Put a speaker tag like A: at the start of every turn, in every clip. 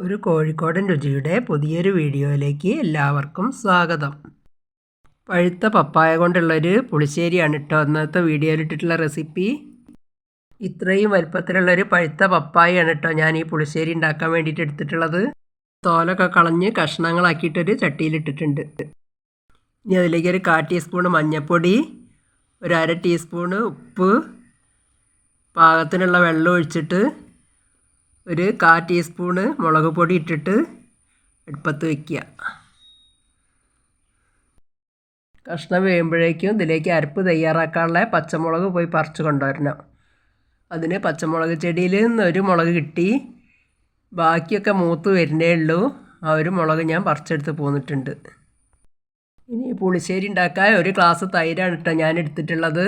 A: ഒരു കോഴിക്കോടൻ രുചിയുടെ പുതിയൊരു വീഡിയോയിലേക്ക് എല്ലാവർക്കും സ്വാഗതം. പഴുത്ത പപ്പായ കൊണ്ടുള്ളൊരു പുളിശ്ശേരിയാണ് കേട്ടോ ഇന്നത്തെ വീഡിയോയിലിട്ടിട്ടുള്ള റെസിപ്പി. ഇത്രയും വലുപ്പത്തിലുള്ളൊരു പഴുത്ത പപ്പായയാണ് കേട്ടോ ഞാൻ ഈ പുളിശ്ശേരി ഉണ്ടാക്കാൻ വേണ്ടിയിട്ട് എടുത്തിട്ടുള്ളത്. തോലൊക്കെ കളഞ്ഞ് കഷ്ണങ്ങളാക്കിയിട്ടൊരു ചട്ടിയിലിട്ടിട്ടുണ്ട്. ഇനി അതിലേക്ക് ഒരു 1/4 ടീസ്പൂണ് മഞ്ഞൾപ്പൊടി, ഒരു 1/2 ടീസ്പൂണ് ഉപ്പ്, പാകത്തിനുള്ള വെള്ളം ഒഴിച്ചിട്ട് ഒരു 1/4 ടീസ്പൂണ് മുളക് പൊടി ഇട്ടിട്ട് അടുപ്പത്ത് വയ്ക്കുക. കഷ്ണം വേകുമ്പോഴേക്കും ഇതിലേക്ക് അരപ്പ് തയ്യാറാക്കാനുള്ള പച്ചമുളക് പോയി പറിച്ച് കൊണ്ടുവരണം. അതിന് പച്ചമുളക് ചെടിയിൽ നിന്ന് ഒരു മുളക് കിട്ടി, ബാക്കിയൊക്കെ മൂത്ത് വരുന്നേ ഉള്ളൂ. ആ ഒരു മുളക് ഞാൻ പറിച്ചെടുത്ത് പോന്നിട്ടുണ്ട്. ഇനി പുളിശ്ശേരി ഉണ്ടാക്കാൻ ഒരു ഗ്ലാസ് തൈരാണ് കേട്ടോ ഞാൻ എടുത്തിട്ടുള്ളത്.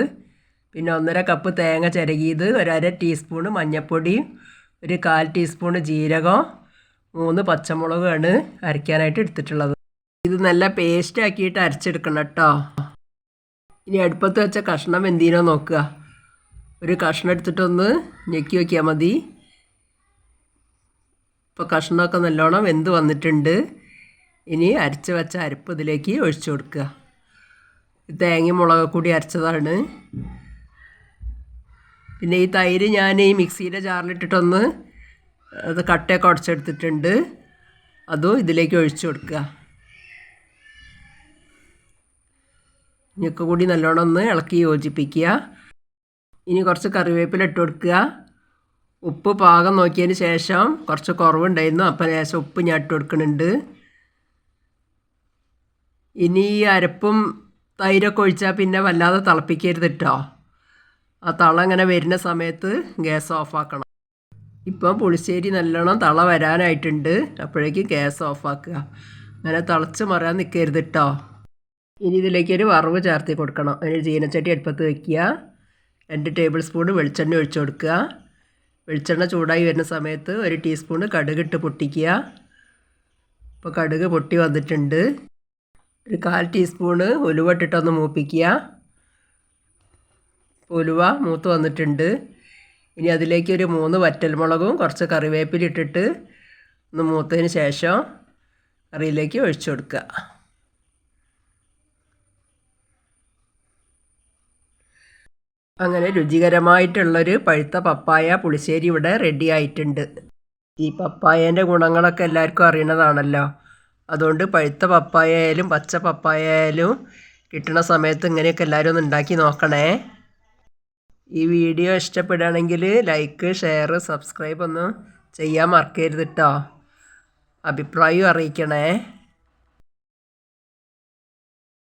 A: പിന്നെ 1.5 കപ്പ് തേങ്ങ ചിരകിയത്, ഒരു 1/2 ടീസ്പൂണ് മഞ്ഞൾപ്പൊടി, ഒരു 1/4 ടീസ്പൂണ് ജീരകം, 3 പച്ചമുളകാണ് അരയ്ക്കാനായിട്ട് എടുത്തിട്ടുള്ളത്. ഇത് നല്ല പേസ്റ്റ് ആക്കിയിട്ട് അരച്ചെടുക്കണം കേട്ടോ. ഇനി അടുപ്പത്ത് വെച്ച കഷ്ണം എന്തിനോ നോക്കുക. ഒരു കഷ്ണം എടുത്തിട്ടൊന്ന് ഞെക്കി വയ്ക്കിയാൽ മതി. ഇപ്പോൾ കഷ്ണമൊക്കെ നല്ലോണം വെന്ത് വന്നിട്ടുണ്ട്. ഇനി അരച്ച് വെച്ച അരപ്പ് ഇതിലേക്ക് ഒഴിച്ചു കൊടുക്കുക. തേങ്ങയും മുളക് കൂടി അരച്ചതാണ്. പിന്നെ ഈ തൈര് ഞാൻ ഈ മിക്സിയുടെ ജാറിലിട്ടിട്ടൊന്ന് അത് കട്ടയൊക്കെ ഉടച്ചെടുത്തിട്ടുണ്ട്. അതും ഇതിലേക്ക് ഒഴിച്ചു കൊടുക്കുക. ഇനിയൊക്കെ കൂടി നല്ലോണം ഒന്ന് ഇളക്കി യോജിപ്പിക്കുക. ഇനി കുറച്ച് കറിവേപ്പില ഇട്ട് കൊടുക്കുക. ഉപ്പ് പാകം നോക്കിയതിന് ശേഷം കുറച്ച് കുറവുണ്ടായിരുന്നു, അപ്പം ശേഷം ഉപ്പ് ഞാൻ ഇട്ട് കൊടുക്കുന്നുണ്ട്. ഇനി ഈ അരപ്പും തൈരൊക്കെ ഒഴിച്ചാൽ പിന്നെ വല്ലാതെ തിളപ്പിക്കരുത് കേട്ടോ. ആ തള ഇങ്ങനെ വരുന്ന സമയത്ത് ഗ്യാസ് ഓഫാക്കണം. ഇപ്പം പുളിശ്ശേരി നല്ലോണം തള വരാനായിട്ടുണ്ട്. അപ്പോഴേക്കും ഗ്യാസ് ഓഫാക്കുക. അങ്ങനെ തിളച്ച് മറിയാൻ നിൽക്കരുത് കേട്ടോ. ഇനി ഇതിലേക്കൊരു വറവ് ചേർത്തി കൊടുക്കണം. അതിന് ചീനച്ചട്ടി അടുപ്പത്ത് വയ്ക്കുക. 2 ടേബിൾ സ്പൂൺ വെളിച്ചെണ്ണ ഒഴിച്ചു കൊടുക്കുക. വെളിച്ചെണ്ണ ചൂടായി വരുന്ന സമയത്ത് 1 ടീസ്പൂണ് കടുകിട്ട് പൊട്ടിക്കുക. ഇപ്പോൾ കടുക് പൊട്ടി വന്നിട്ടുണ്ട്. ഒരു 1/4 ടീസ്പൂണ് ഉലുവ ഇട്ടിട്ടൊന്ന് മൂപ്പിക്കുക. ഉലുവ മൂത്ത് വന്നിട്ടുണ്ട്. ഇനി അതിലേക്ക് ഒരു 3 വറ്റൽമുളകും കുറച്ച് കറിവേപ്പില ഇട്ടിട്ട് ഒന്ന് മൂത്തതിന് ശേഷം കറിയിലേക്ക് ഒഴിച്ചു കൊടുക്കുക. അങ്ങനെ രുചികരമായിട്ടുള്ളൊരു പഴുത്ത പപ്പായ പുളിശ്ശേരി ഇവിടെ റെഡി ആയിട്ടുണ്ട്. ഈ പപ്പായേൻ്റെ ഗുണങ്ങളൊക്കെ എല്ലാവർക്കും അറിയണതാണല്ലോ. അതുകൊണ്ട് പഴുത്ത പപ്പായ ആയാലും പച്ച പപ്പായ ആയാലും കിട്ടുന്ന സമയത്ത് ഇങ്ങനെയൊക്കെ എല്ലാവരും ഒന്ന് ഉണ്ടാക്കി നോക്കണേ. ഈ വീഡിയോ ഇഷ്ടപ്പെടുകയാണെങ്കിൽ ലൈക്ക്, ഷെയർ, സബ്സ്ക്രൈബ് ഒന്നും ചെയ്യാൻ മറക്കരുത് കേട്ടോ. അഭിപ്രായം അറിയിക്കണേ.